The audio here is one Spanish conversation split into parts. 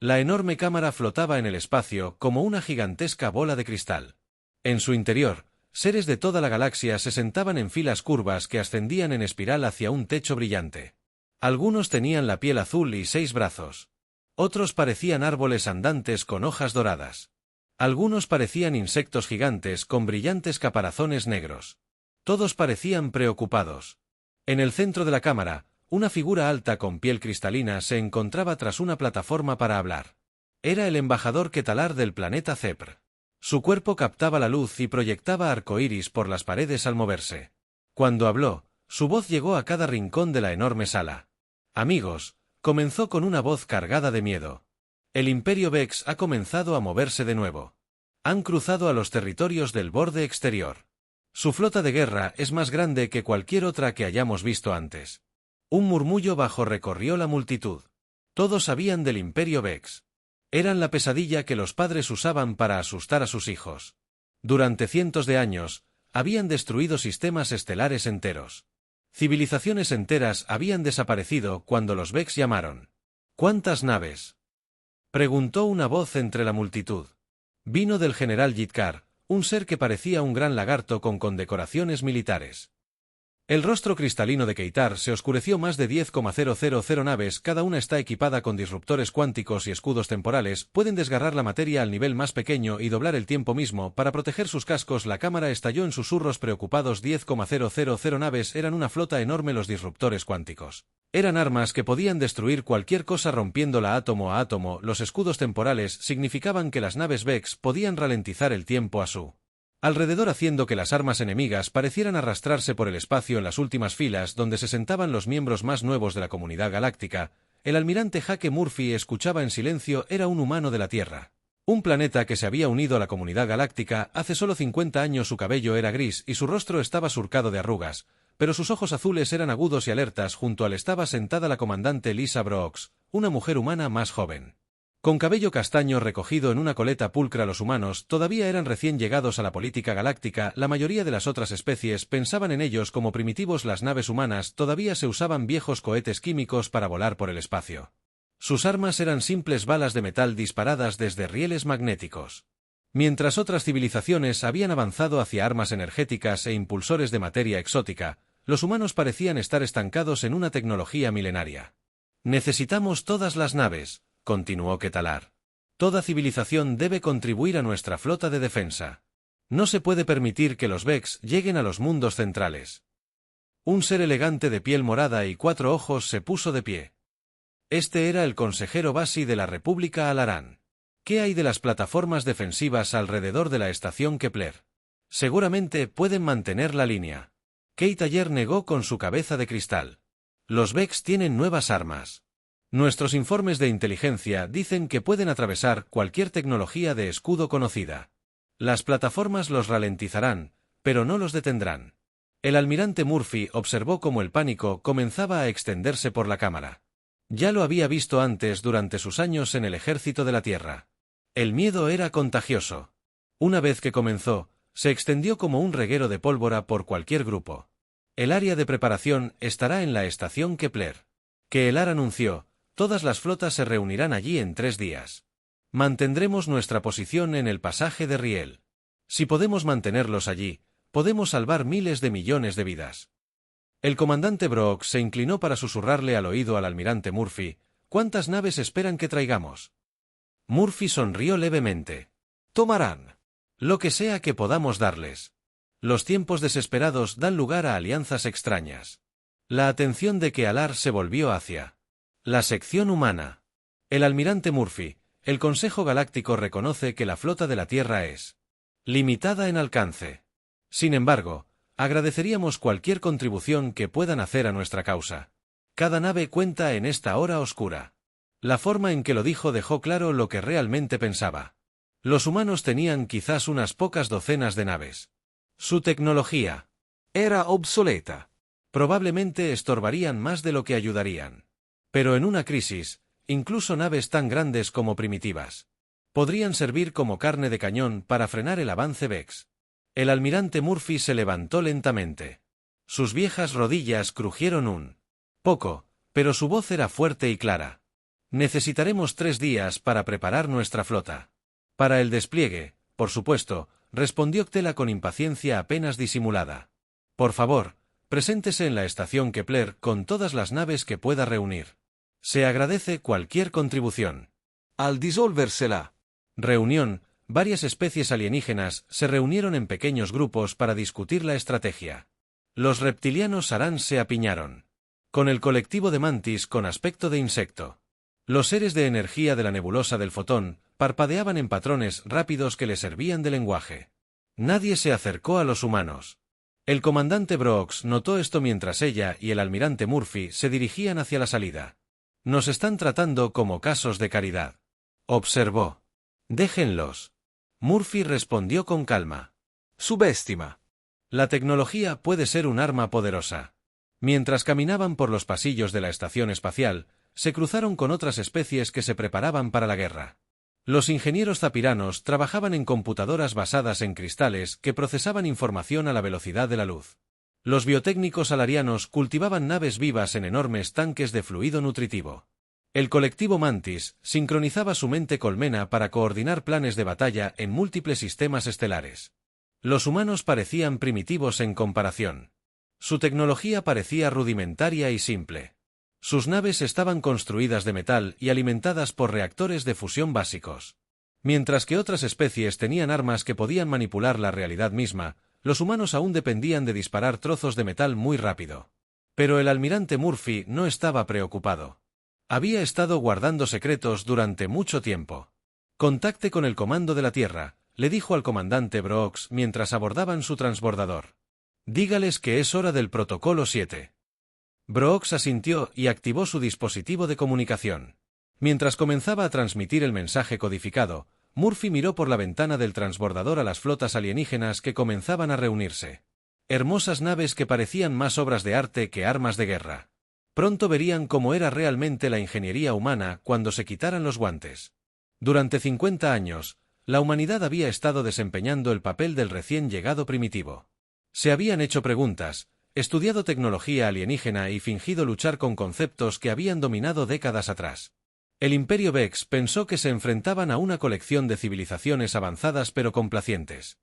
La enorme cámara flotaba en el espacio como una gigantesca bola de cristal. En su interior, seres de toda la galaxia se sentaban en filas curvas que ascendían en espiral hacia un techo brillante. Algunos tenían la piel azul y 6 brazos. Otros parecían árboles andantes con hojas doradas. Algunos parecían insectos gigantes con brillantes caparazones negros. Todos parecían preocupados. En el centro de la cámara, una figura alta con piel cristalina se encontraba tras una plataforma para hablar. Era el embajador Ketalar del planeta Zepr. Su cuerpo captaba la luz y proyectaba arcoíris por las paredes al moverse. Cuando habló, su voz llegó a cada rincón de la enorme sala. Amigos, comenzó con una voz cargada de miedo. El Imperio Vex ha comenzado a moverse de nuevo. Han cruzado a los territorios del borde exterior. Su flota de guerra es más grande que cualquier otra que hayamos visto antes. Un murmullo bajo recorrió la multitud. Todos sabían del Imperio Vex. Eran la pesadilla que los padres usaban para asustar a sus hijos. Durante cientos de años, habían destruido sistemas estelares enteros. Civilizaciones enteras habían desaparecido cuando los Vex llamaron. ¿Cuántas naves?, preguntó una voz entre la multitud. Vino del general Yitkar, un ser que parecía un gran lagarto con condecoraciones militares. El rostro cristalino de Keitar se oscureció. Más de 10,000 naves, cada una está equipada con disruptores cuánticos y escudos temporales, pueden desgarrar la materia al nivel más pequeño y doblar el tiempo mismo. Para proteger sus cascos, la cámara estalló en susurros preocupados. 10,000 naves eran una flota enorme. Los disruptores cuánticos eran armas que podían destruir cualquier cosa rompiéndola átomo a átomo. Los escudos temporales significaban que las naves Vex podían ralentizar el tiempo a su alrededor, haciendo que las armas enemigas parecieran arrastrarse por el espacio. En las últimas filas, donde se sentaban los miembros más nuevos de la comunidad galáctica, el almirante Hake Murphy escuchaba en silencio. Era un humano de la Tierra. Un planeta que se había unido a la comunidad galáctica hace solo 50 años. Su cabello era gris y su rostro estaba surcado de arrugas, pero sus ojos azules eran agudos y alertas. Junto a él estaba sentada la comandante Lisa Brooks, una mujer humana más joven. Con cabello castaño recogido en una coleta pulcra. Los humanos todavía eran recién llegados a la política galáctica. La mayoría de las otras especies pensaban en ellos como primitivos. Las naves humanas todavía se usaban viejos cohetes químicos para volar por el espacio. Sus armas eran simples balas de metal disparadas desde rieles magnéticos. Mientras otras civilizaciones habían avanzado hacia armas energéticas e impulsores de materia exótica, los humanos parecían estar estancados en una tecnología milenaria. Necesitamos todas las naves, continuó Ketalar. Toda civilización debe contribuir a nuestra flota de defensa. No se puede permitir que los Vex lleguen a los mundos centrales. Un ser elegante de piel morada y 4 ojos se puso de pie. Este era el consejero Basi de la República Alarán. ¿Qué hay de las plataformas defensivas alrededor de la estación Kepler? Seguramente pueden mantener la línea. Keitayer negó con su cabeza de cristal. Los Vex tienen nuevas armas. Nuestros informes de inteligencia dicen que pueden atravesar cualquier tecnología de escudo conocida. Las plataformas los ralentizarán, pero no los detendrán. El almirante Murphy observó cómo el pánico comenzaba a extenderse por la cámara. Ya lo había visto antes durante sus años en el ejército de la Tierra. El miedo era contagioso. Una vez que comenzó, se extendió como un reguero de pólvora por cualquier grupo. El área de preparación estará en la estación Kepler. Ketalar anunció. Todas las flotas se reunirán allí en 3 días. Mantendremos nuestra posición en el pasaje de Riel. Si podemos mantenerlos allí, podemos salvar miles de millones de vidas. El comandante Brooks se inclinó para susurrarle al oído al almirante Murphy. ¿Cuántas naves esperan que traigamos? Murphy sonrió levemente. Tomarán lo que sea que podamos darles. Los tiempos desesperados dan lugar a alianzas extrañas. La atención de Ketalar se volvió hacia la sección humana. El almirante Murphy, el Consejo Galáctico reconoce que la flota de la Tierra es limitada en alcance. Sin embargo, agradeceríamos cualquier contribución que puedan hacer a nuestra causa. Cada nave cuenta en esta hora oscura. La forma en que lo dijo dejó claro lo que realmente pensaba. Los humanos tenían quizás unas pocas docenas de naves. Su tecnología era obsoleta. Probablemente estorbarían más de lo que ayudarían. Pero en una crisis, incluso naves tan grandes como primitivas podrían servir como carne de cañón para frenar el avance Vex. El almirante Murphy se levantó lentamente. Sus viejas rodillas crujieron un poco, pero su voz era fuerte y clara. Necesitaremos 3 días para preparar nuestra flota. Para el despliegue, por supuesto, respondió Ctela con impaciencia apenas disimulada. Por favor, preséntese en la estación Kepler con todas las naves que pueda reunir. Se agradece cualquier contribución. Al disolverse la reunión, varias especies alienígenas se reunieron en pequeños grupos para discutir la estrategia. Los reptilianos Saran se apiñaron. Con el colectivo de Mantis con aspecto de insecto. Los seres de energía de la nebulosa del fotón parpadeaban en patrones rápidos que le servían de lenguaje. Nadie se acercó a los humanos. El comandante Brooks notó esto mientras ella y el almirante Murphy se dirigían hacia la salida. Nos están tratando como casos de caridad. Observó. Déjenlos. Murphy respondió con calma. Subestima. La tecnología puede ser un arma poderosa. Mientras caminaban por los pasillos de la estación espacial, se cruzaron con otras especies que se preparaban para la guerra. Los ingenieros zapiranos trabajaban en computadoras basadas en cristales que procesaban información a la velocidad de la luz. Los biotécnicos alarianos cultivaban naves vivas en enormes tanques de fluido nutritivo. El colectivo Mantis sincronizaba su mente colmena para coordinar planes de batalla en múltiples sistemas estelares. Los humanos parecían primitivos en comparación. Su tecnología parecía rudimentaria y simple. Sus naves estaban construidas de metal y alimentadas por reactores de fusión básicos. Mientras que otras especies tenían armas que podían manipular la realidad misma, los humanos aún dependían de disparar trozos de metal muy rápido. Pero el almirante Murphy no estaba preocupado. Había estado guardando secretos durante mucho tiempo. Contacte con el comando de la Tierra, le dijo al comandante Brooks mientras abordaban su transbordador. Dígales que es hora del protocolo 7. Brooks asintió y activó su dispositivo de comunicación. Mientras comenzaba a transmitir el mensaje codificado, Murphy miró por la ventana del transbordador a las flotas alienígenas que comenzaban a reunirse. Hermosas naves que parecían más obras de arte que armas de guerra. Pronto verían cómo era realmente la ingeniería humana cuando se quitaran los guantes. Durante 50 años, la humanidad había estado desempeñando el papel del recién llegado primitivo. Se habían hecho preguntas, estudiado tecnología alienígena y fingido luchar con conceptos que habían dominado décadas atrás. El Imperio Vex pensó que se enfrentaban a una colección de civilizaciones avanzadas pero complacientes.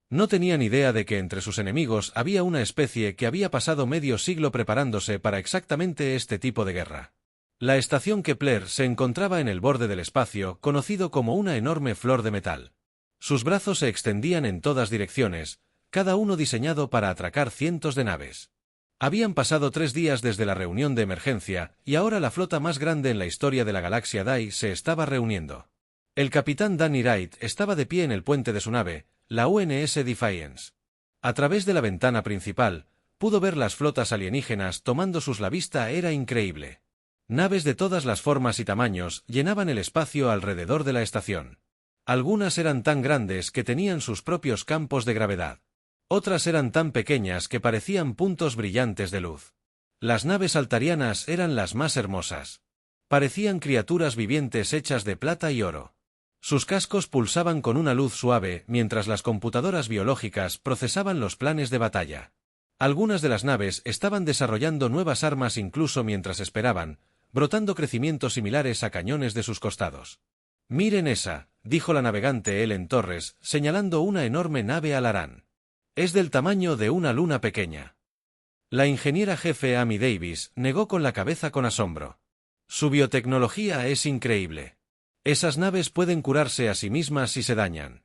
No tenían idea de que entre sus enemigos había una especie que había pasado medio siglo preparándose para exactamente este tipo de guerra. La estación Kepler se encontraba en el borde del espacio, conocido como una enorme flor de metal. Sus brazos se extendían en todas direcciones, cada uno diseñado para atracar cientos de naves. Habían pasado 3 días desde la reunión de emergencia, y ahora la flota más grande en la historia de la galaxia Dai se estaba reuniendo. El capitán Danny Wright estaba de pie en el puente de su nave, la UNS Defiance. A través de la ventana principal, pudo ver las flotas alienígenas tomando la vista. Era increíble. Naves de todas las formas y tamaños llenaban el espacio alrededor de la estación. Algunas eran tan grandes que tenían sus propios campos de gravedad. Otras eran tan pequeñas que parecían puntos brillantes de luz. Las naves altarianas eran las más hermosas. Parecían criaturas vivientes hechas de plata y oro. Sus cascos pulsaban con una luz suave mientras las computadoras biológicas procesaban los planes de batalla. Algunas de las naves estaban desarrollando nuevas armas incluso mientras esperaban, brotando crecimientos similares a cañones de sus costados. «Miren esa», dijo la navegante Ellen Torres, señalando una enorme nave Alarán. «Es del tamaño de una luna pequeña». La ingeniera jefe Amy Davis negó con la cabeza con asombro. «Su biotecnología es increíble. Esas naves pueden curarse a sí mismas si se dañan».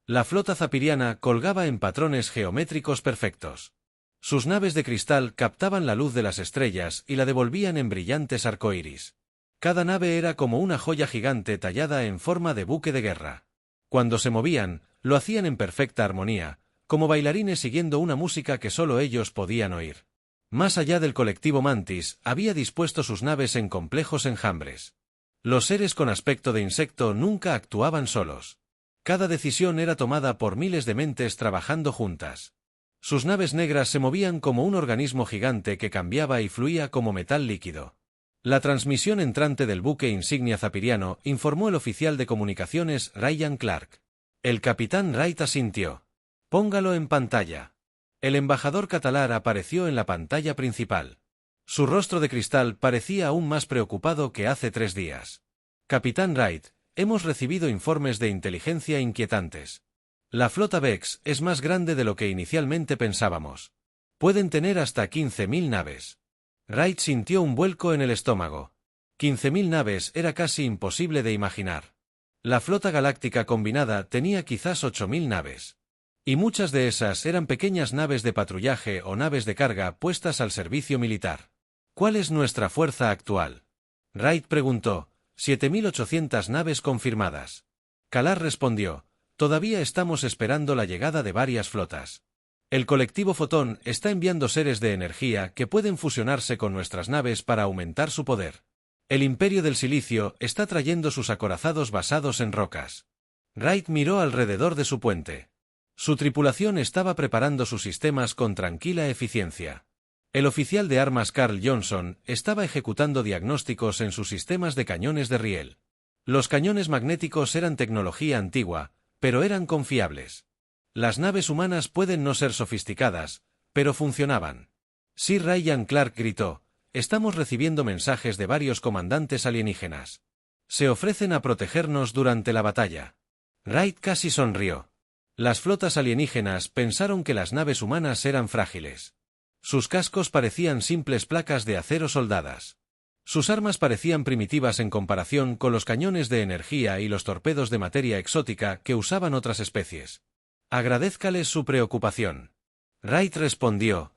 La flota zapiriana colgaba en patrones geométricos perfectos. Sus naves de cristal captaban la luz de las estrellas y la devolvían en brillantes arcoíris. Cada nave era como una joya gigante tallada en forma de buque de guerra. Cuando se movían, lo hacían en perfecta armonía, como bailarines siguiendo una música que solo ellos podían oír. Más allá del colectivo Mantis, había dispuesto sus naves en complejos enjambres. Los seres con aspecto de insecto nunca actuaban solos. Cada decisión era tomada por miles de mentes trabajando juntas. Sus naves negras se movían como un organismo gigante que cambiaba y fluía como metal líquido. La transmisión entrante del buque insignia zapiriano informó el oficial de comunicaciones Ryan Clark. El capitán Wright asintió. «Póngalo en pantalla». El embajador catalán apareció en la pantalla principal. Su rostro de cristal parecía aún más preocupado que hace 3 días. Capitán Wright, hemos recibido informes de inteligencia inquietantes. La flota Vex es más grande de lo que inicialmente pensábamos. Pueden tener hasta 15.000 naves. Wright sintió un vuelco en el estómago. 15.000 naves era casi imposible de imaginar. La flota galáctica combinada tenía quizás 8.000 naves. Y muchas de esas eran pequeñas naves de patrullaje o naves de carga puestas al servicio militar. ¿Cuál es nuestra fuerza actual? Wright preguntó. 7.800 naves confirmadas. Kalar respondió. Todavía estamos esperando la llegada de varias flotas. El colectivo Fotón está enviando seres de energía que pueden fusionarse con nuestras naves para aumentar su poder. El Imperio del Silicio está trayendo sus acorazados basados en rocas. Wright miró alrededor de su puente. Su tripulación estaba preparando sus sistemas con tranquila eficiencia. El oficial de armas Carl Johnson estaba ejecutando diagnósticos en sus sistemas de cañones de riel. Los cañones magnéticos eran tecnología antigua, pero eran confiables. Las naves humanas pueden no ser sofisticadas, pero funcionaban. Sir Ryan Clark gritó, estamos recibiendo mensajes de varios comandantes alienígenas. Se ofrecen a protegernos durante la batalla. Wright casi sonrió. Las flotas alienígenas pensaron que las naves humanas eran frágiles. Sus cascos parecían simples placas de acero soldadas. Sus armas parecían primitivas en comparación con los cañones de energía y los torpedos de materia exótica que usaban otras especies. Agradézcales su preocupación. Wright respondió,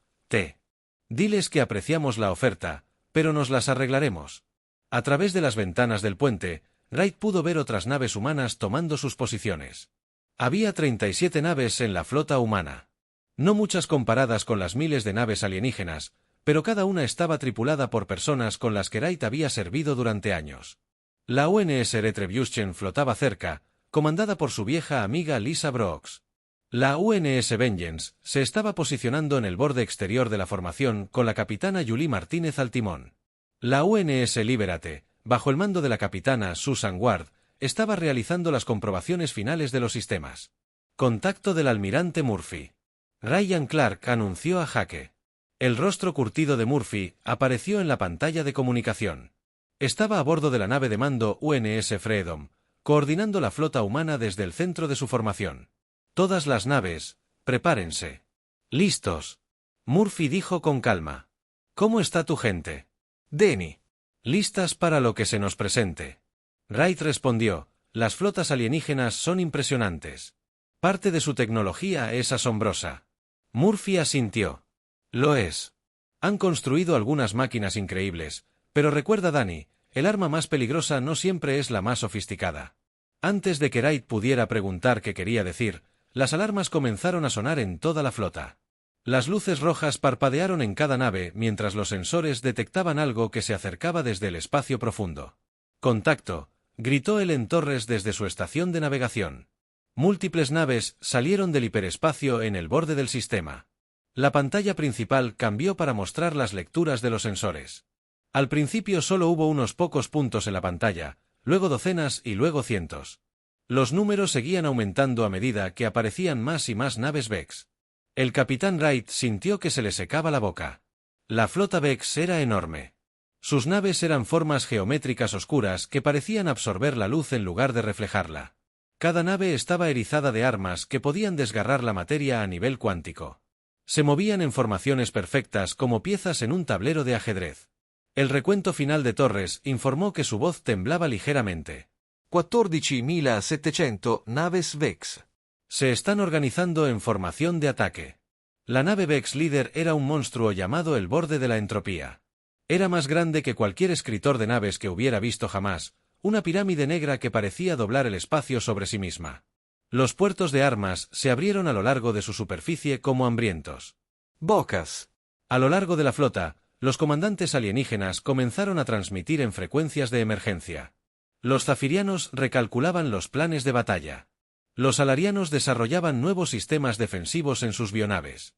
diles que apreciamos la oferta, pero nos las arreglaremos. A través de las ventanas del puente, Wright pudo ver otras naves humanas tomando sus posiciones. Había 37 naves en la flota humana. No muchas comparadas con las miles de naves alienígenas, pero cada una estaba tripulada por personas con las que Wright había servido durante años. La UNS Retribution flotaba cerca, comandada por su vieja amiga Lisa Brooks. La UNS Vengeance se estaba posicionando en el borde exterior de la formación con la capitana Julie Martínez al timón. La UNS Liberate, bajo el mando de la capitana Susan Ward, estaba realizando las comprobaciones finales de los sistemas. Contacto del almirante Murphy. Ryan Clark anunció a Jaque. El rostro curtido de Murphy apareció en la pantalla de comunicación. Estaba a bordo de la nave de mando UNS Freedom, coordinando la flota humana desde el centro de su formación. Todas las naves, prepárense. Listos. Murphy dijo con calma. ¿Cómo está tu gente? Denny. Listas para lo que se nos presente. Wright respondió, las flotas alienígenas son impresionantes. Parte de su tecnología es asombrosa. Murphy asintió. Lo es. Han construido algunas máquinas increíbles, pero recuerda Danny, el arma más peligrosa no siempre es la más sofisticada. Antes de que Wright pudiera preguntar qué quería decir, las alarmas comenzaron a sonar en toda la flota. Las luces rojas parpadearon en cada nave mientras los sensores detectaban algo que se acercaba desde el espacio profundo. Contacto, gritó Ellen Torres desde su estación de navegación. Múltiples naves salieron del hiperespacio en el borde del sistema. La pantalla principal cambió para mostrar las lecturas de los sensores. Al principio solo hubo unos pocos puntos en la pantalla, luego docenas y luego cientos. Los números seguían aumentando a medida que aparecían más y más naves Vex. El capitán Wright sintió que se le secaba la boca. La flota Vex era enorme. Sus naves eran formas geométricas oscuras que parecían absorber la luz en lugar de reflejarla. Cada nave estaba erizada de armas que podían desgarrar la materia a nivel cuántico. Se movían en formaciones perfectas como piezas en un tablero de ajedrez. El recuento final de Torres informó que su voz temblaba ligeramente. 14.700 naves Vex. Se están organizando en formación de ataque. La nave Vex líder era un monstruo llamado el borde de la entropía. Era más grande que cualquier escritor de naves que hubiera visto jamás, una pirámide negra que parecía doblar el espacio sobre sí misma. Los puertos de armas se abrieron a lo largo de su superficie como hambrientos. Bocas. A lo largo de la flota, los comandantes alienígenas comenzaron a transmitir en frecuencias de emergencia. Los zafirianos recalculaban los planes de batalla. Los alarianos desarrollaban nuevos sistemas defensivos en sus bionaves.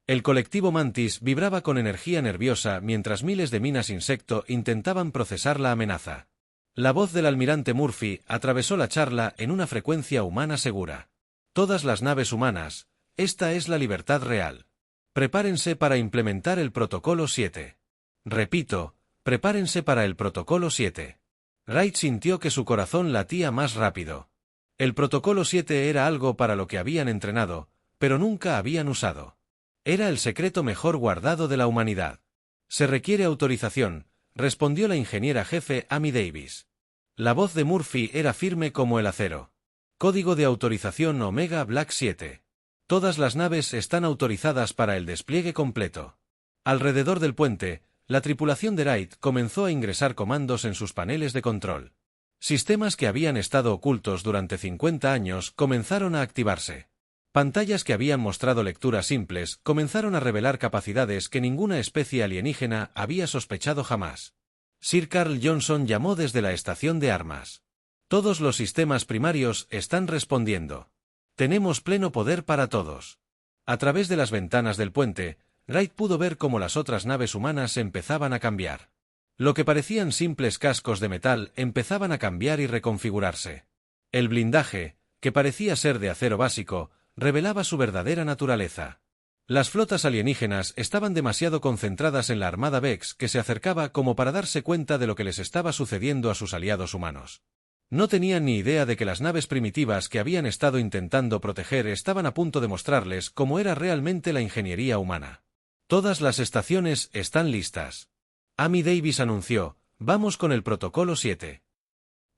El colectivo Mantis vibraba con energía nerviosa mientras miles de minas insecto intentaban procesar la amenaza. La voz del almirante Murphy atravesó la charla en una frecuencia humana segura. Todas las naves humanas, esta es la libertad real. Prepárense para implementar el protocolo 7. Repito, prepárense para el protocolo 7. Wright sintió que su corazón latía más rápido. El protocolo 7 era algo para lo que habían entrenado, pero nunca habían usado. Era el secreto mejor guardado de la humanidad. Se requiere autorización, respondió la ingeniera jefe Amy Davis. La voz de Murphy era firme como el acero. Código de autorización Omega Black 7. Todas las naves están autorizadas para el despliegue completo. Alrededor del puente, la tripulación de Wright comenzó a ingresar comandos en sus paneles de control. Sistemas que habían estado ocultos durante 50 años comenzaron a activarse. Pantallas que habían mostrado lecturas simples comenzaron a revelar capacidades que ninguna especie alienígena había sospechado jamás. Sir Carl Johnson llamó desde la estación de armas. Todos los sistemas primarios están respondiendo. Tenemos pleno poder para todos. A través de las ventanas del puente, Wright pudo ver cómo las otras naves humanas empezaban a cambiar. Lo que parecían simples cascos de metal empezaban a cambiar y reconfigurarse. El blindaje, que parecía ser de acero básico, revelaba su verdadera naturaleza. Las flotas alienígenas estaban demasiado concentradas en la armada Vex que se acercaba como para darse cuenta de lo que les estaba sucediendo a sus aliados humanos. No tenían ni idea de que las naves primitivas que habían estado intentando proteger estaban a punto de mostrarles cómo era realmente la ingeniería humana. Todas las estaciones están listas. Amy Davis anunció, vamos con el protocolo 7.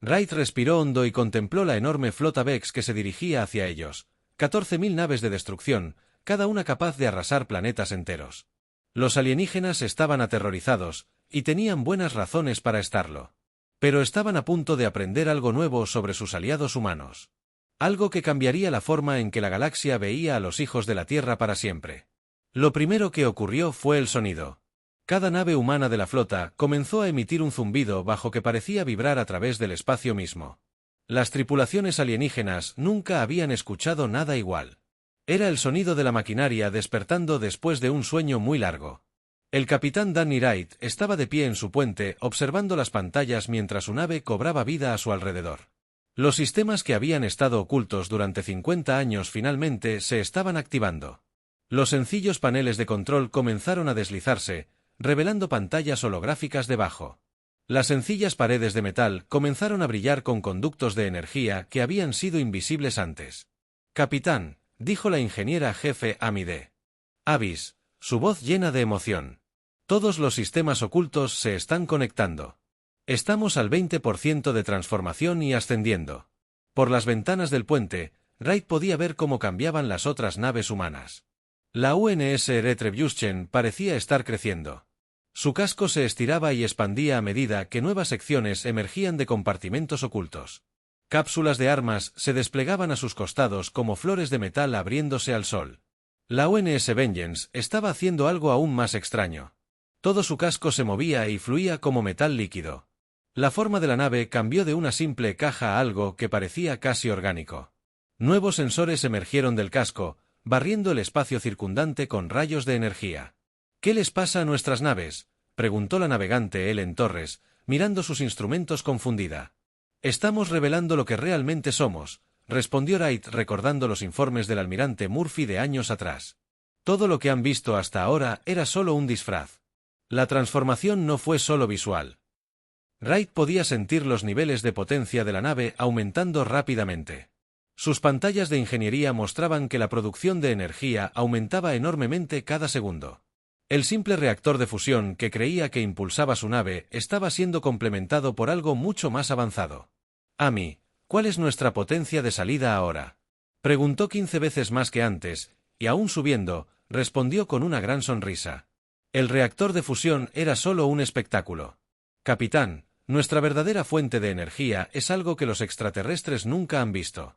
Wright respiró hondo y contempló la enorme flota Vex que se dirigía hacia ellos. 14.000 naves de destrucción, cada una capaz de arrasar planetas enteros. Los alienígenas estaban aterrorizados, y tenían buenas razones para estarlo. Pero estaban a punto de aprender algo nuevo sobre sus aliados humanos. Algo que cambiaría la forma en que la galaxia veía a los hijos de la Tierra para siempre. Lo primero que ocurrió fue el sonido. Cada nave humana de la flota comenzó a emitir un zumbido bajo que parecía vibrar a través del espacio mismo. Las tripulaciones alienígenas nunca habían escuchado nada igual. Era el sonido de la maquinaria despertando después de un sueño muy largo. El capitán Danny Wright estaba de pie en su puente observando las pantallas mientras su nave cobraba vida a su alrededor. Los sistemas que habían estado ocultos durante 50 años finalmente se estaban activando. Los sencillos paneles de control comenzaron a deslizarse, revelando pantallas holográficas debajo. Las sencillas paredes de metal comenzaron a brillar con conductos de energía que habían sido invisibles antes. «Capitán», dijo la ingeniera jefe Amy Davis, su voz llena de emoción. «Todos los sistemas ocultos se están conectando. Estamos al 20% de transformación y ascendiendo». Por las ventanas del puente, Wright podía ver cómo cambiaban las otras naves humanas. La UNS Retribution parecía estar creciendo. Su casco se estiraba y expandía a medida que nuevas secciones emergían de compartimentos ocultos. Cápsulas de armas se desplegaban a sus costados como flores de metal abriéndose al sol. La UNS Vengeance estaba haciendo algo aún más extraño. Todo su casco se movía y fluía como metal líquido. La forma de la nave cambió de una simple caja a algo que parecía casi orgánico. Nuevos sensores emergieron del casco, barriendo el espacio circundante con rayos de energía. «¿Qué les pasa a nuestras naves?», preguntó la navegante Ellen Torres, mirando sus instrumentos confundida. «Estamos revelando lo que realmente somos», respondió Wright recordando los informes del almirante Murphy de años atrás. Todo lo que han visto hasta ahora era solo un disfraz. La transformación no fue solo visual. Wright podía sentir los niveles de potencia de la nave aumentando rápidamente. Sus pantallas de ingeniería mostraban que la producción de energía aumentaba enormemente cada segundo. El simple reactor de fusión que creía que impulsaba su nave estaba siendo complementado por algo mucho más avanzado. «Amy, ¿cuál es nuestra potencia de salida ahora?», preguntó 15 veces más que antes, y aún subiendo, respondió con una gran sonrisa. El reactor de fusión era solo un espectáculo. «Capitán, nuestra verdadera fuente de energía es algo que los extraterrestres nunca han visto».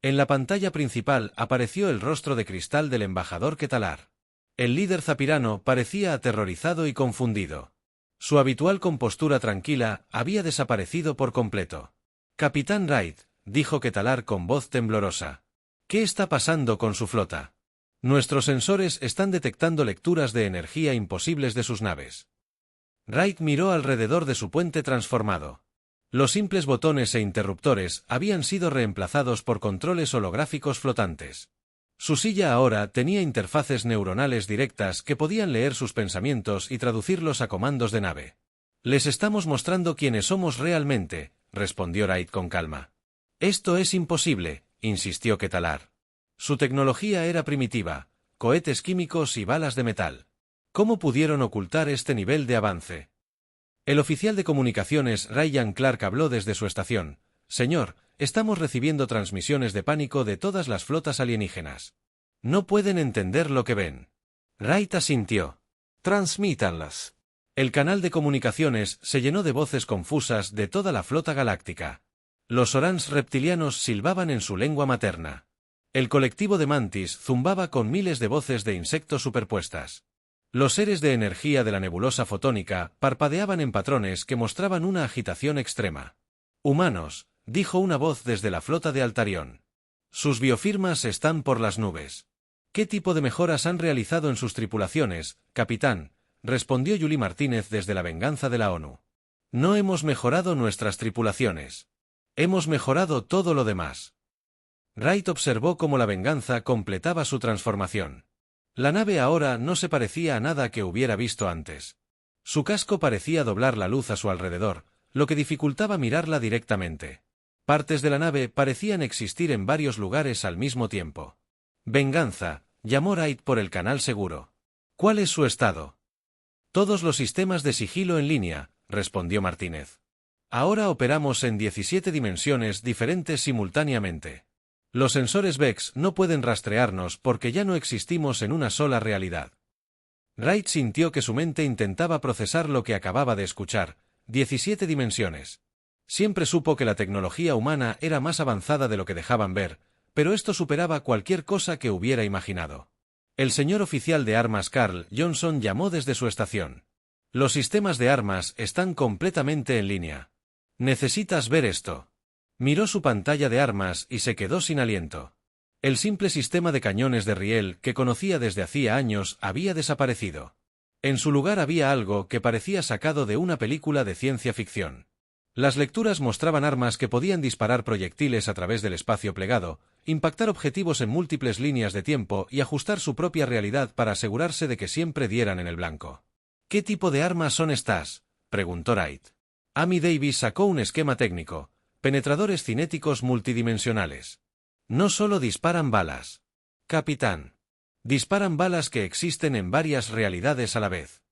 En la pantalla principal apareció el rostro de cristal del embajador Ketalar. El líder zapirano parecía aterrorizado y confundido. Su habitual compostura tranquila había desaparecido por completo. «Capitán Wright», dijo Ketalar con voz temblorosa. «¿Qué está pasando con su flota? Nuestros sensores están detectando lecturas de energía imposibles de sus naves». Wright miró alrededor de su puente transformado. Los simples botones e interruptores habían sido reemplazados por controles holográficos flotantes. Su silla ahora tenía interfaces neuronales directas que podían leer sus pensamientos y traducirlos a comandos de nave. Les estamos mostrando quiénes somos realmente, respondió Wright con calma. Esto es imposible, insistió Ketalar. Su tecnología era primitiva, cohetes químicos y balas de metal. ¿Cómo pudieron ocultar este nivel de avance? El oficial de comunicaciones Ryan Clark habló desde su estación. Señor, estamos recibiendo transmisiones de pánico de todas las flotas alienígenas. No pueden entender lo que ven. Wright asintió. Transmítanlas. El canal de comunicaciones se llenó de voces confusas de toda la flota galáctica. Los orans reptilianos silbaban en su lengua materna. El colectivo de Mantis zumbaba con miles de voces de insectos superpuestas. Los seres de energía de la nebulosa fotónica parpadeaban en patrones que mostraban una agitación extrema. Humanos, dijo una voz desde la flota de Altarión. Sus biofirmas están por las nubes. ¿Qué tipo de mejoras han realizado en sus tripulaciones, capitán?, respondió Yuli Martínez desde la venganza de la ONU. No hemos mejorado nuestras tripulaciones. Hemos mejorado todo lo demás. Wright observó cómo la venganza completaba su transformación. La nave ahora no se parecía a nada que hubiera visto antes. Su casco parecía doblar la luz a su alrededor, lo que dificultaba mirarla directamente. Partes de la nave parecían existir en varios lugares al mismo tiempo. Venganza, llamó Wright por el canal seguro. ¿Cuál es su estado? Todos los sistemas de sigilo en línea, respondió Martínez. Ahora operamos en 17 dimensiones diferentes simultáneamente. Los sensores VEX no pueden rastrearnos porque ya no existimos en una sola realidad. Wright sintió que su mente intentaba procesar lo que acababa de escuchar. 17 dimensiones. Siempre supo que la tecnología humana era más avanzada de lo que dejaban ver, pero esto superaba cualquier cosa que hubiera imaginado. El señor oficial de armas Carl Johnson llamó desde su estación. Los sistemas de armas están completamente en línea. Necesitas ver esto. Miró su pantalla de armas y se quedó sin aliento. El simple sistema de cañones de riel que conocía desde hacía años había desaparecido. En su lugar había algo que parecía sacado de una película de ciencia ficción. Las lecturas mostraban armas que podían disparar proyectiles a través del espacio plegado, impactar objetivos en múltiples líneas de tiempo y ajustar su propia realidad para asegurarse de que siempre dieran en el blanco. ¿Qué tipo de armas son estas?, preguntó Wright. Amy Davis sacó un esquema técnico. Penetradores cinéticos multidimensionales. No solo disparan balas. Capitán. Disparan balas que existen en varias realidades a la vez.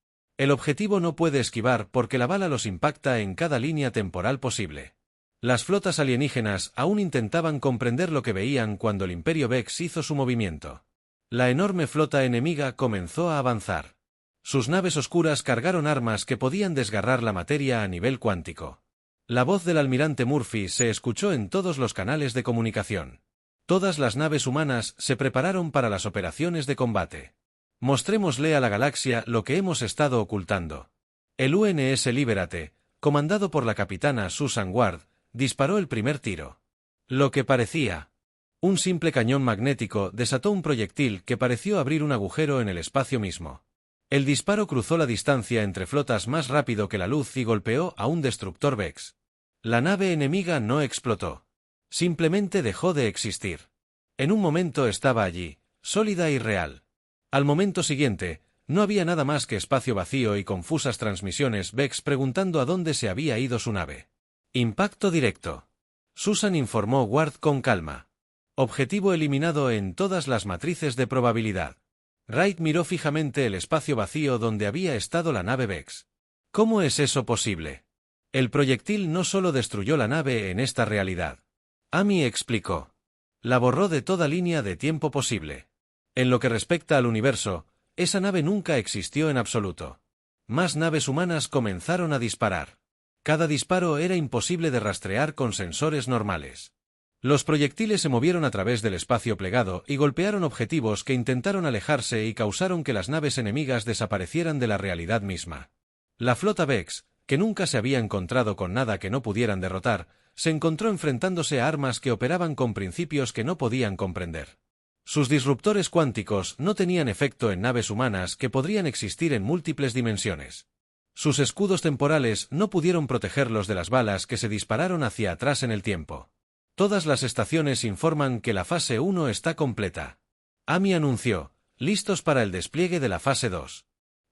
El objetivo no puede esquivar porque la bala los impacta en cada línea temporal posible. Las flotas alienígenas aún intentaban comprender lo que veían cuando el Imperio Vex hizo su movimiento. La enorme flota enemiga comenzó a avanzar. Sus naves oscuras cargaron armas que podían desgarrar la materia a nivel cuántico. La voz del almirante Murphy se escuchó en todos los canales de comunicación. Todas las naves humanas se prepararon para las operaciones de combate. Mostrémosle a la galaxia lo que hemos estado ocultando. El UNS Libérate, comandado por la capitana Susan Ward, disparó el primer tiro. Lo que parecía un simple cañón magnético desató un proyectil que pareció abrir un agujero en el espacio mismo. El disparo cruzó la distancia entre flotas más rápido que la luz y golpeó a un destructor Vex. La nave enemiga no explotó. Simplemente dejó de existir. En un momento estaba allí, sólida y real. Al momento siguiente, no había nada más que espacio vacío y confusas transmisiones Vex preguntando a dónde se había ido su nave. Impacto directo. Susan informó Ward con calma. Objetivo eliminado en todas las matrices de probabilidad. Wright miró fijamente el espacio vacío donde había estado la nave Vex. ¿Cómo es eso posible? El proyectil no solo destruyó la nave en esta realidad. Amy explicó. La borró de toda línea de tiempo posible. En lo que respecta al universo, esa nave nunca existió en absoluto. Más naves humanas comenzaron a disparar. Cada disparo era imposible de rastrear con sensores normales. Los proyectiles se movieron a través del espacio plegado y golpearon objetivos que intentaron alejarse y causaron que las naves enemigas desaparecieran de la realidad misma. La flota Vex, que nunca se había encontrado con nada que no pudieran derrotar, se encontró enfrentándose a armas que operaban con principios que no podían comprender. Sus disruptores cuánticos no tenían efecto en naves humanas que podrían existir en múltiples dimensiones. Sus escudos temporales no pudieron protegerlos de las balas que se dispararon hacia atrás en el tiempo. Todas las estaciones informan que la fase 1 está completa. Amy anunció, listos para el despliegue de la fase 2.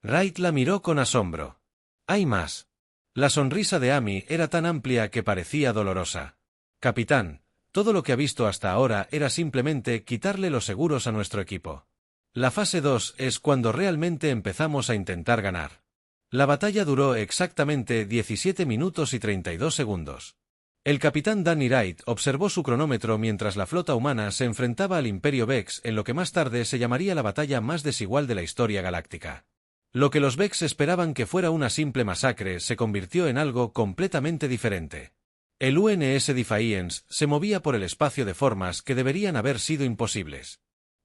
Wright la miró con asombro. Hay más. La sonrisa de Amy era tan amplia que parecía dolorosa. Capitán, todo lo que ha visto hasta ahora era simplemente quitarle los seguros a nuestro equipo. La fase 2 es cuando realmente empezamos a intentar ganar. La batalla duró exactamente 17 minutos y 32 segundos. El capitán Danny Wright observó su cronómetro mientras la flota humana se enfrentaba al Imperio Vex en lo que más tarde se llamaría la batalla más desigual de la historia galáctica. Lo que los Vex esperaban que fuera una simple masacre se convirtió en algo completamente diferente. El UNS Defiance se movía por el espacio de formas que deberían haber sido imposibles.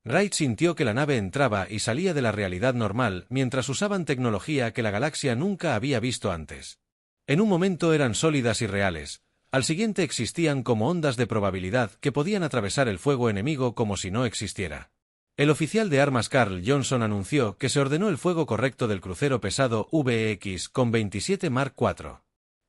Wright sintió que la nave entraba y salía de la realidad normal mientras usaban tecnología que la galaxia nunca había visto antes. En un momento eran sólidas y reales, al siguiente existían como ondas de probabilidad que podían atravesar el fuego enemigo como si no existiera. El oficial de armas Carl Johnson anunció que se ordenó el fuego correcto del crucero pesado VX con 27 Mark IV.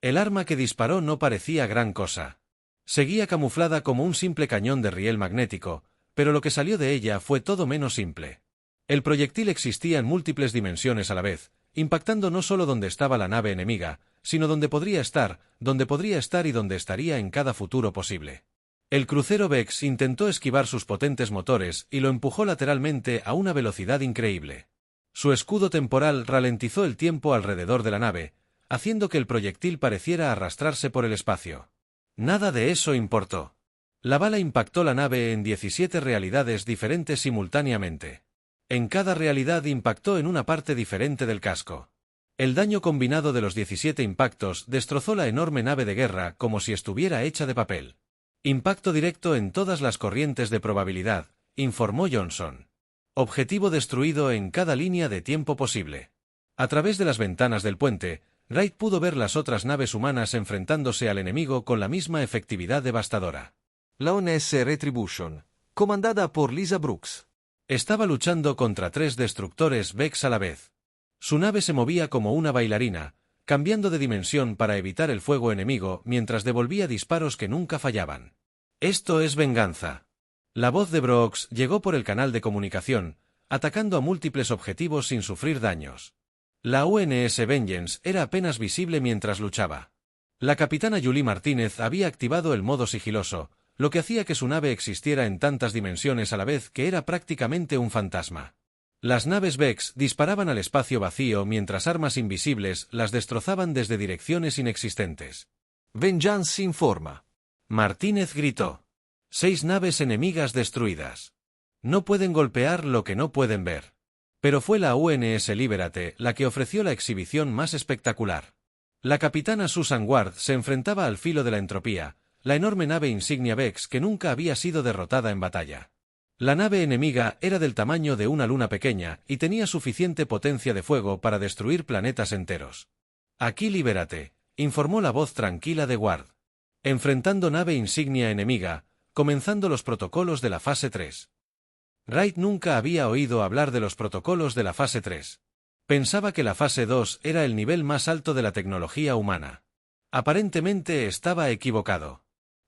El arma que disparó no parecía gran cosa. Seguía camuflada como un simple cañón de riel magnético, pero lo que salió de ella fue todo menos simple. El proyectil existía en múltiples dimensiones a la vez, impactando no solo donde estaba la nave enemiga, sino donde podría estar y donde estaría en cada futuro posible. El crucero Vex intentó esquivar sus potentes motores y lo empujó lateralmente a una velocidad increíble. Su escudo temporal ralentizó el tiempo alrededor de la nave, haciendo que el proyectil pareciera arrastrarse por el espacio. Nada de eso importó. La bala impactó la nave en 17 realidades diferentes simultáneamente. En cada realidad impactó en una parte diferente del casco. El daño combinado de los 17 impactos destrozó la enorme nave de guerra como si estuviera hecha de papel. Impacto directo en todas las corrientes de probabilidad, informó Johnson. Objetivo destruido en cada línea de tiempo posible. A través de las ventanas del puente, Wright pudo ver las otras naves humanas enfrentándose al enemigo con la misma efectividad devastadora. La UNS Retribution, comandada por Lisa Brooks, estaba luchando contra 3 destructores Vex a la vez. Su nave se movía como una bailarina, cambiando de dimensión para evitar el fuego enemigo mientras devolvía disparos que nunca fallaban. Esto es venganza. La voz de Brooks llegó por el canal de comunicación, atacando a múltiples objetivos sin sufrir daños. La UNS Vengeance era apenas visible mientras luchaba. La capitana Julie Martínez había activado el modo sigiloso, lo que hacía que su nave existiera en tantas dimensiones a la vez que era prácticamente un fantasma. Las naves Vex disparaban al espacio vacío mientras armas invisibles las destrozaban desde direcciones inexistentes. Vengeance informa. Martínez gritó. 6 naves enemigas destruidas. No pueden golpear lo que no pueden ver. Pero fue la UNS Libérate la que ofreció la exhibición más espectacular. La capitana Susan Ward se enfrentaba al filo de la entropía, la enorme nave insignia Vex que nunca había sido derrotada en batalla. La nave enemiga era del tamaño de una luna pequeña y tenía suficiente potencia de fuego para destruir planetas enteros. Aquí Libérate, informó la voz tranquila de Ward. Enfrentando nave insignia enemiga, comenzando los protocolos de la fase 3. Wright nunca había oído hablar de los protocolos de la fase 3. Pensaba que la fase 2 era el nivel más alto de la tecnología humana. Aparentemente estaba equivocado.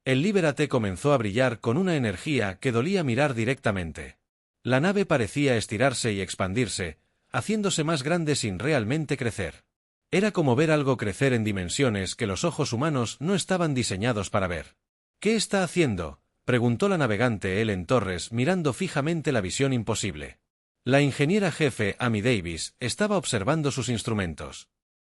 El Libérate comenzó a brillar con una energía que dolía mirar directamente. La nave parecía estirarse y expandirse, haciéndose más grande sin realmente crecer. Era como ver algo crecer en dimensiones que los ojos humanos no estaban diseñados para ver. ¿Qué está haciendo?, preguntó la navegante Ellen Torres mirando fijamente la visión imposible. La ingeniera jefe Amy Davis estaba observando sus instrumentos.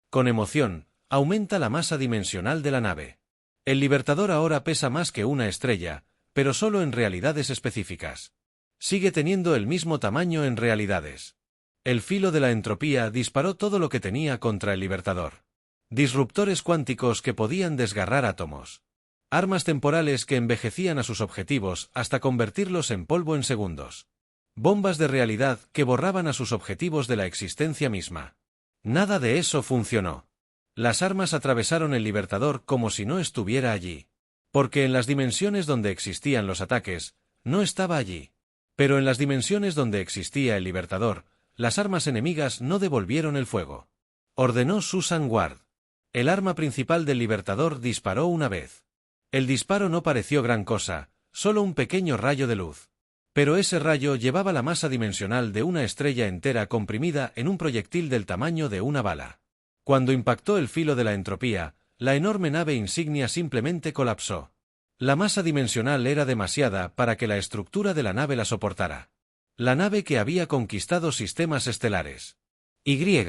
Con emoción, aumenta la masa dimensional de la nave. El Libertador ahora pesa más que una estrella, pero solo en realidades específicas. Sigue teniendo el mismo tamaño en realidades. El filo de la entropía disparó todo lo que tenía contra el Libertador. Disruptores cuánticos que podían desgarrar átomos. Armas temporales que envejecían a sus objetivos hasta convertirlos en polvo en segundos. Bombas de realidad que borraban a sus objetivos de la existencia misma. Nada de eso funcionó. Las armas atravesaron el Libertador como si no estuviera allí. Porque en las dimensiones donde existían los ataques, no estaba allí. Pero en las dimensiones donde existía el Libertador, las armas enemigas no devolvieron el fuego. Ordenó Susan Ward. El arma principal del Libertador disparó una vez. El disparo no pareció gran cosa, solo un pequeño rayo de luz. Pero ese rayo llevaba la masa dimensional de una estrella entera comprimida en un proyectil del tamaño de una bala. Cuando impactó el filo de la entropía, la enorme nave insignia simplemente colapsó. La masa dimensional era demasiada para que la estructura de la nave la soportara. La nave que había conquistado sistemas estelares. Y.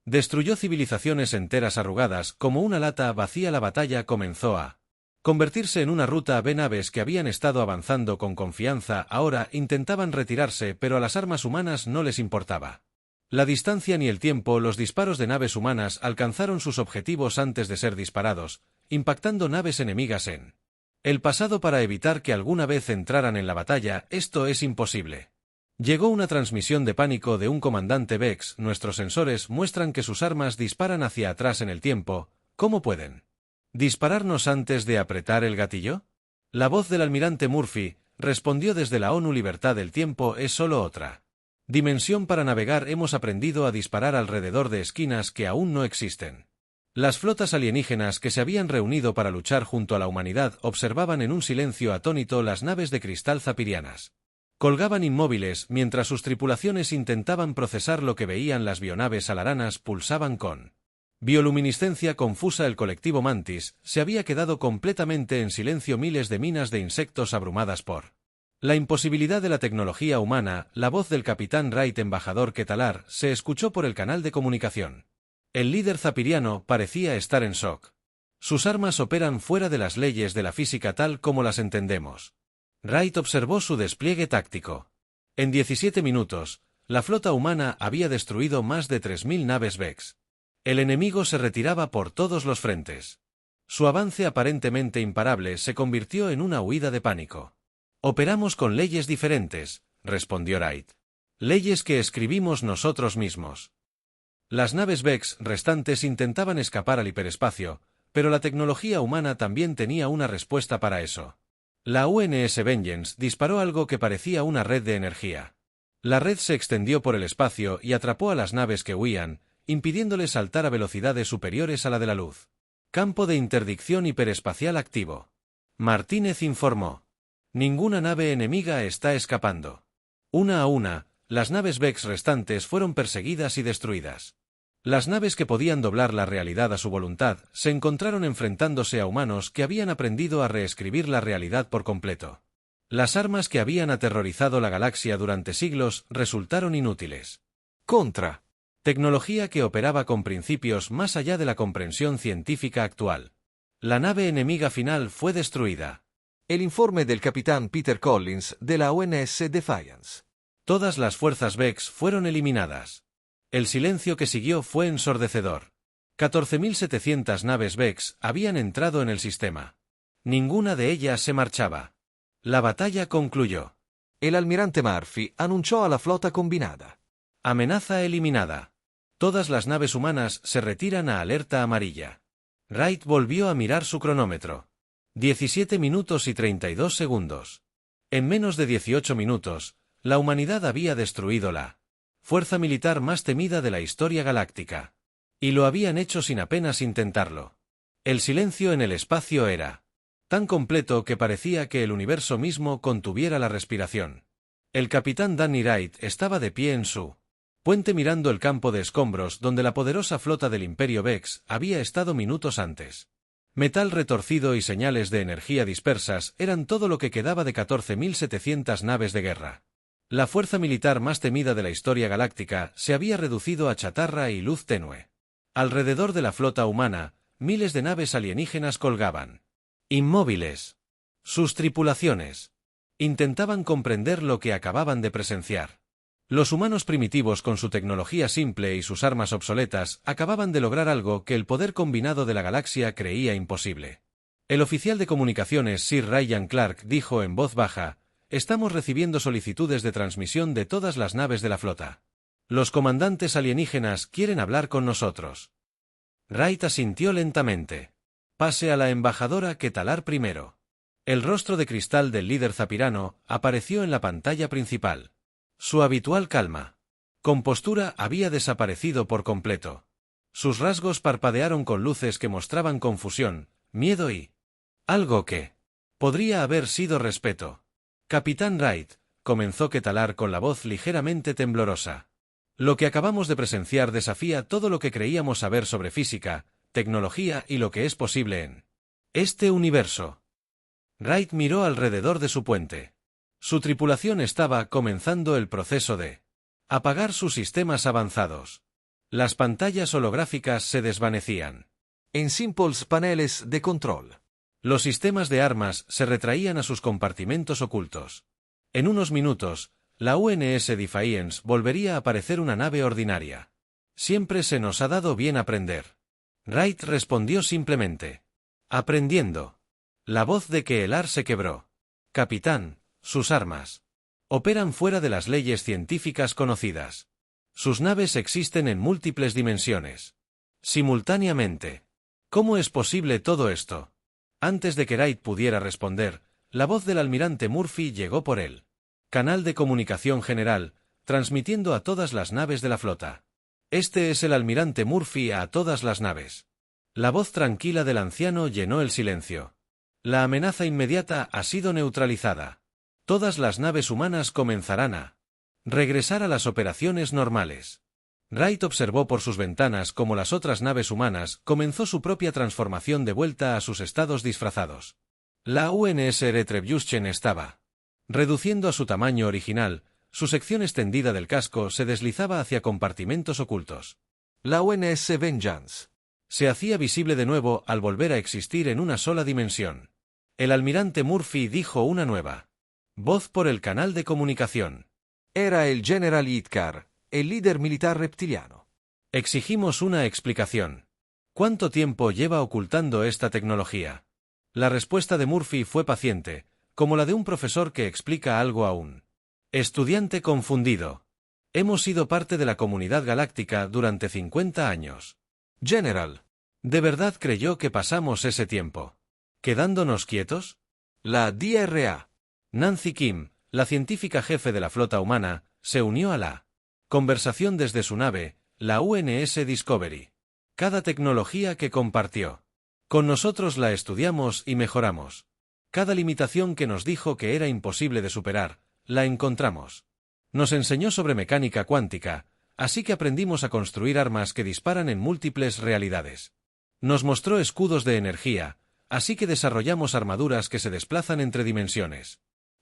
Destruyó civilizaciones enteras arrugadas, como una lata vacía. La batalla comenzó a convertirse en una ruta B. Naves que habían estado avanzando con confianza ahora intentaban retirarse, pero a las armas humanas no les importaba. La distancia ni el tiempo. Los disparos de naves humanas alcanzaron sus objetivos antes de ser disparados, impactando naves enemigas en el pasado para evitar que alguna vez entraran en la batalla. Esto es imposible. Llegó una transmisión de pánico de un comandante Vex. Nuestros sensores muestran que sus armas disparan hacia atrás en el tiempo. ¿Cómo pueden dispararnos antes de apretar el gatillo? La voz del almirante Murphy respondió desde la ONU. Libertad del tiempo es solo otra dimensión para navegar. Hemos aprendido a disparar alrededor de esquinas que aún no existen. Las flotas alienígenas que se habían reunido para luchar junto a la humanidad observaban en un silencio atónito las naves de cristal zapirianas. Colgaban inmóviles mientras sus tripulaciones intentaban procesar lo que veían. Las bionaves alaranas pulsaban con bioluminiscencia confusa. El colectivo Mantis se había quedado completamente en silencio. Miles de minas de insectos abrumadas por la imposibilidad de la tecnología humana. La voz del capitán Wright, embajador Ketalar, se escuchó por el canal de comunicación. El líder zapiriano parecía estar en shock. Sus armas operan fuera de las leyes de la física tal como las entendemos. Wright observó su despliegue táctico. En 17 minutos, la flota humana había destruido más de 3000 naves Vex. El enemigo se retiraba por todos los frentes. Su avance aparentemente imparable se convirtió en una huida de pánico. Operamos con leyes diferentes, respondió Wright. Leyes que escribimos nosotros mismos. Las naves Vex restantes intentaban escapar al hiperespacio, pero la tecnología humana también tenía una respuesta para eso. La UNS Vengeance disparó algo que parecía una red de energía. La red se extendió por el espacio y atrapó a las naves que huían, impidiéndoles saltar a velocidades superiores a la de la luz. Campo de interdicción hiperespacial activo. Martínez informó. Ninguna nave enemiga está escapando. Una a una, las naves Vex restantes fueron perseguidas y destruidas. Las naves que podían doblar la realidad a su voluntad se encontraron enfrentándose a humanos que habían aprendido a reescribir la realidad por completo. Las armas que habían aterrorizado la galaxia durante siglos resultaron inútiles. Contra. Tecnología que operaba con principios más allá de la comprensión científica actual. La nave enemiga final fue destruida. El informe del capitán Peter Collins de la UNS Defiance. Todas las fuerzas Vex fueron eliminadas. El silencio que siguió fue ensordecedor. 14.700 naves Vex habían entrado en el sistema. Ninguna de ellas se marchaba. La batalla concluyó. El almirante Murphy anunció a la flota combinada. Amenaza eliminada. Todas las naves humanas se retiran a alerta amarilla. Wright volvió a mirar su cronómetro. 17 minutos y 32 segundos. En menos de 18 minutos, la humanidad había destruido la fuerza militar más temida de la historia galáctica. Y lo habían hecho sin apenas intentarlo. El silencio en el espacio era tan completo que parecía que el universo mismo contuviera la respiración. El capitán Danny Wright estaba de pie en su puente mirando el campo de escombros donde la poderosa flota del Imperio Vex había estado minutos antes. Metal retorcido y señales de energía dispersas eran todo lo que quedaba de 14.700 naves de guerra. La fuerza militar más temida de la historia galáctica se había reducido a chatarra y luz tenue. Alrededor de la flota humana, miles de naves alienígenas colgaban. Inmóviles. Sus tripulaciones intentaban comprender lo que acababan de presenciar. Los humanos primitivos con su tecnología simple y sus armas obsoletas acababan de lograr algo que el poder combinado de la galaxia creía imposible. El oficial de comunicaciones Sir Ryan Clark dijo en voz baja: «Estamos recibiendo solicitudes de transmisión de todas las naves de la flota. Los comandantes alienígenas quieren hablar con nosotros». Wright asintió lentamente. «Pase a la embajadora Ketalar primero». El rostro de cristal del líder zapirano apareció en la pantalla principal. Su habitual calma, compostura había desaparecido por completo. Sus rasgos parpadearon con luces que mostraban confusión, miedo y algo que podría haber sido respeto. «Capitán Wright, comenzó Ketalar con la voz ligeramente temblorosa. Lo que acabamos de presenciar desafía todo lo que creíamos saber sobre física, tecnología y lo que es posible en este universo. Wright miró alrededor de su puente. Su tripulación estaba comenzando el proceso de apagar sus sistemas avanzados. Las pantallas holográficas se desvanecían. En simples paneles de control. Los sistemas de armas se retraían a sus compartimentos ocultos. En unos minutos, la UNS Defiance volvería a parecer una nave ordinaria. Siempre se nos ha dado bien aprender. Wright respondió simplemente. Aprendiendo. La voz de Ketalar se quebró. Capitán, sus armas operan fuera de las leyes científicas conocidas. Sus naves existen en múltiples dimensiones. Simultáneamente. ¿Cómo es posible todo esto? Antes de que Wright pudiera responder, la voz del almirante Murphy llegó por el canal de comunicación general, transmitiendo a todas las naves de la flota. Este es el almirante Murphy a todas las naves. La voz tranquila del anciano llenó el silencio. La amenaza inmediata ha sido neutralizada. Todas las naves humanas comenzarán a regresar a las operaciones normales. Wright observó por sus ventanas cómo las otras naves humanas comenzó su propia transformación de vuelta a sus estados disfrazados. La UNS Retribution estaba reduciendo a su tamaño original, su sección extendida del casco se deslizaba hacia compartimentos ocultos. La UNS Vengeance se hacía visible de nuevo al volver a existir en una sola dimensión. El almirante Murphy dijo una nueva voz por el canal de comunicación. Era el General Itkar, el líder militar reptiliano. Exigimos una explicación. ¿Cuánto tiempo lleva ocultando esta tecnología? La respuesta de Murphy fue paciente, como la de un profesor que explica algo a un estudiante confundido. Hemos sido parte de la comunidad galáctica durante 50 años. General. ¿De verdad creyó que pasamos ese tiempo quedándonos quietos? La DRA. Nancy Kim, la científica jefe de la flota humana, se unió a la conversación desde su nave, la UNS Discovery. Cada tecnología que compartió con nosotros la estudiamos y mejoramos. Cada limitación que nos dijo que era imposible de superar, la encontramos. Nos enseñó sobre mecánica cuántica, así que aprendimos a construir armas que disparan en múltiples realidades. Nos mostró escudos de energía, así que desarrollamos armaduras que se desplazan entre dimensiones.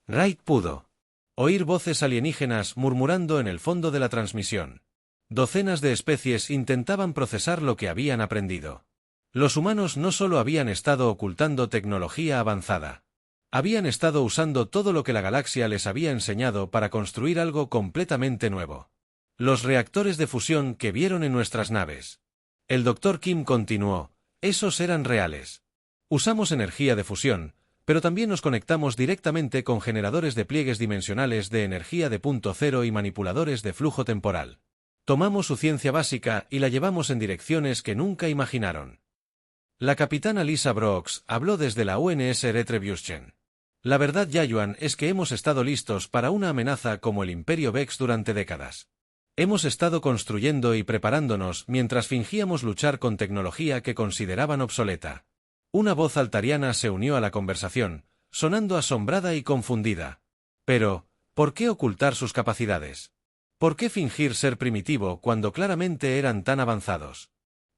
Wright pudo oír voces alienígenas murmurando en el fondo de la transmisión. Docenas de especies intentaban procesar lo que habían aprendido. Los humanos no solo habían estado ocultando tecnología avanzada. Habían estado usando todo lo que la galaxia les había enseñado para construir algo completamente nuevo. Los reactores de fusión que vieron en nuestras naves. El Dr. Kim continuó, esos eran reales. Usamos energía de fusión, pero también nos conectamos directamente con generadores de pliegues dimensionales de energía de punto cero y manipuladores de flujo temporal. Tomamos su ciencia básica y la llevamos en direcciones que nunca imaginaron. La capitana Lisa Brooks habló desde la UNS Retribution. La verdad, Yayuan, es que hemos estado listos para una amenaza como el Imperio Vex durante décadas. Hemos estado construyendo y preparándonos mientras fingíamos luchar con tecnología que consideraban obsoleta. Una voz altariana se unió a la conversación, sonando asombrada y confundida. Pero, ¿por qué ocultar sus capacidades? ¿Por qué fingir ser primitivo cuando claramente eran tan avanzados?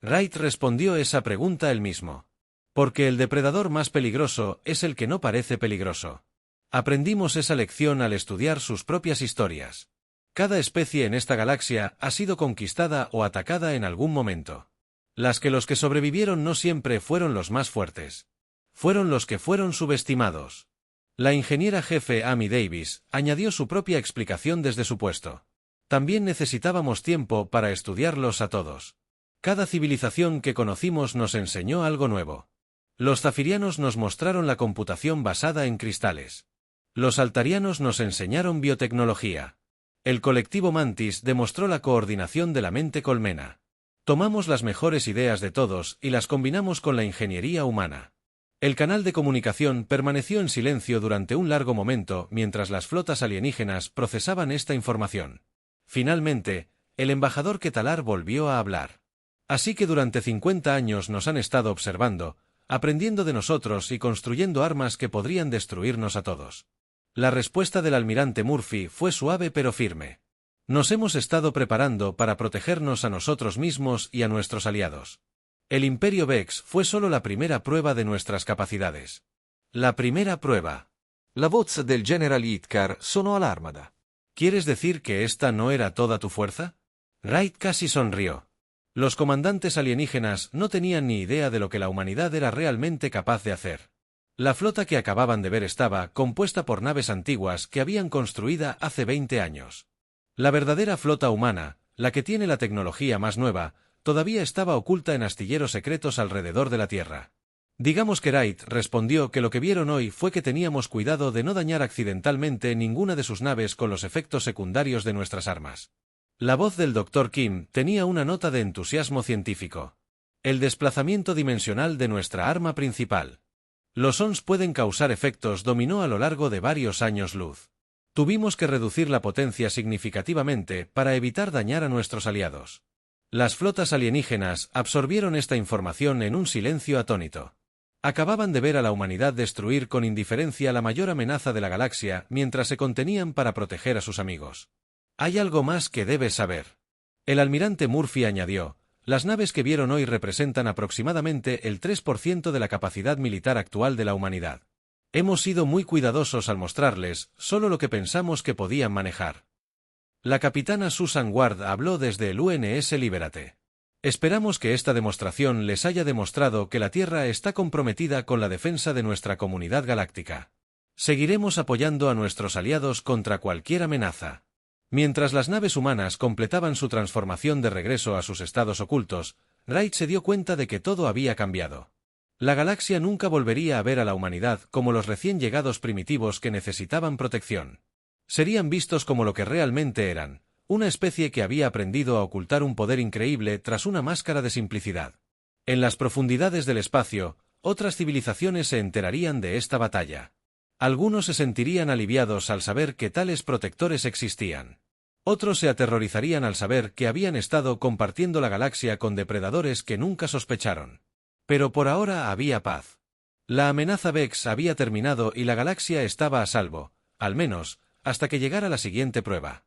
Wright respondió esa pregunta él mismo. Porque el depredador más peligroso es el que no parece peligroso. Aprendimos esa lección al estudiar sus propias historias. Cada especie en esta galaxia ha sido conquistada o atacada en algún momento. Los que sobrevivieron no siempre fueron los más fuertes. Fueron los que fueron subestimados. La ingeniera jefe Amy Davis añadió su propia explicación desde su puesto. También necesitábamos tiempo para estudiarlos a todos. Cada civilización que conocimos nos enseñó algo nuevo. Los zafirianos nos mostraron la computación basada en cristales. Los altarianos nos enseñaron biotecnología. El colectivo Mantis demostró la coordinación de la mente colmena. Tomamos las mejores ideas de todos y las combinamos con la ingeniería humana. El canal de comunicación permaneció en silencio durante un largo momento mientras las flotas alienígenas procesaban esta información. Finalmente, el embajador Ketalar volvió a hablar. Así que durante 50 años nos han estado observando, aprendiendo de nosotros y construyendo armas que podrían destruirnos a todos. La respuesta del almirante Murphy fue suave pero firme. Nos hemos estado preparando para protegernos a nosotros mismos y a nuestros aliados. El Imperio Vex fue solo la primera prueba de nuestras capacidades. La primera prueba. La voz del General Itkar sonó all'armada. ¿Quieres decir que esta no era toda tu fuerza? Wright casi sonrió. Los comandantes alienígenas no tenían ni idea de lo que la humanidad era realmente capaz de hacer. La flota que acababan de ver estaba compuesta por naves antiguas que habían construida hace 20 años. La verdadera flota humana, la que tiene la tecnología más nueva, todavía estaba oculta en astilleros secretos alrededor de la Tierra. Digamos que Wright respondió que lo que vieron hoy fue que teníamos cuidado de no dañar accidentalmente ninguna de sus naves con los efectos secundarios de nuestras armas. La voz del Dr. Kim tenía una nota de entusiasmo científico. El desplazamiento dimensional de nuestra arma principal. Los ONS pueden causar efectos dominó a lo largo de varios años luz. Tuvimos que reducir la potencia significativamente para evitar dañar a nuestros aliados. Las flotas alienígenas absorbieron esta información en un silencio atónito. Acababan de ver a la humanidad destruir con indiferencia la mayor amenaza de la galaxia mientras se contenían para proteger a sus amigos. Hay algo más que debes saber. El almirante Murphy añadió, las naves que vieron hoy representan aproximadamente el 3% de la capacidad militar actual de la humanidad. Hemos sido muy cuidadosos al mostrarles solo lo que pensamos que podían manejar. La capitana Susan Ward habló desde el UNS Libérate. Esperamos que esta demostración les haya demostrado que la Tierra está comprometida con la defensa de nuestra comunidad galáctica. Seguiremos apoyando a nuestros aliados contra cualquier amenaza. Mientras las naves humanas completaban su transformación de regreso a sus estados ocultos, Wright se dio cuenta de que todo había cambiado. La galaxia nunca volvería a ver a la humanidad como los recién llegados primitivos que necesitaban protección. Serían vistos como lo que realmente eran, una especie que había aprendido a ocultar un poder increíble tras una máscara de simplicidad. En las profundidades del espacio, otras civilizaciones se enterarían de esta batalla. Algunos se sentirían aliviados al saber que tales protectores existían. Otros se aterrorizarían al saber que habían estado compartiendo la galaxia con depredadores que nunca sospecharon. Pero por ahora había paz. La amenaza Vex había terminado y la galaxia estaba a salvo, al menos, hasta que llegara la siguiente prueba.